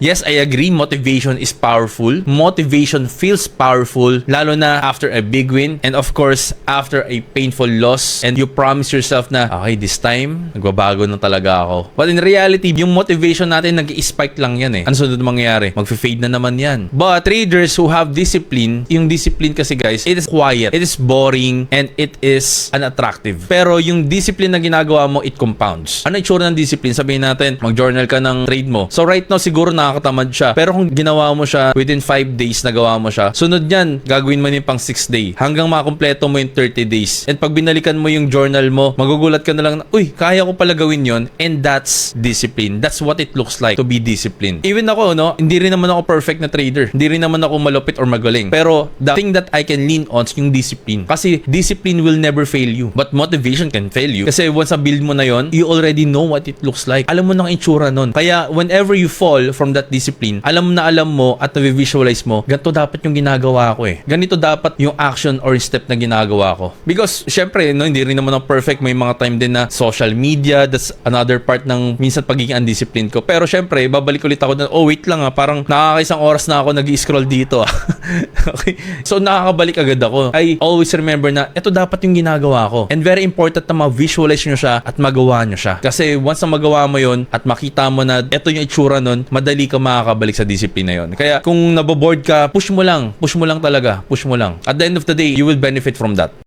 Yes, I agree, motivation is powerful. Motivation feels powerful, lalo na after a big win and of course, after a painful loss and you promise yourself na, okay, this time, nagbabago na talaga ako. But in reality, yung motivation natin nag-i-spike lang yan eh. Ano sunod mangyayari? Mag-fade na naman yan. But traders who have discipline, yung discipline kasi guys, it is quiet, it is boring, and it is unattractive. Pero yung discipline na ginagawa mo, it compounds. Ano itsura ng discipline? Sabihin natin, mag-journal ka ng trade mo. So right now, siguro nakakatamad siya. Pero kung ginawa mo siya within 5 days nagawa mo siya, sunod yan, gagawin mo yung pang 6 day hanggang makumpleto mo yung 30 days. And pag binalikan mo yung journal mo, magugulat ka na lang na, uy, kaya ko pala gawin yon. And that's discipline. That's what it looks like to be disciplined. Even ako, no, hindi rin naman ako perfect na trader. Hindi rin naman ako malupit or magaling. Pero the thing that I can lean on is yung discipline. Kasi discipline will never fail you. But motivation can fail you. Kasi once na build mo na yon, you already know what it looks like. Alam mo na ang itsura nun. Kaya whenever you fall from that discipline, alam mo at na-visualize mo, ganito dapat yung ginagawa ko eh. Ganito dapat yung action or step na ginagawa ko. Because, syempre, no, hindi rin naman ako perfect. May mga time din na social media, that's another part ng minsan pagiging undisciplined ko. Pero syempre, babalik ulit ako na, oh wait lang parang nakakaisang oras na ako nag-i-scroll dito Okay. So, nakakabalik agad ako. I always remember na, ito dapat yung ginagawa ko. And very important na ma-visualize nyo siya at magawa nyo siya. Kasi once na magawa mo yon at makita mo na ito yung itsura nun, madali ka makakabalik sa discipline na yun. Kaya kung naboboard ka, push mo lang talaga. Push mo lang. At the end of the day, you will benefit from that.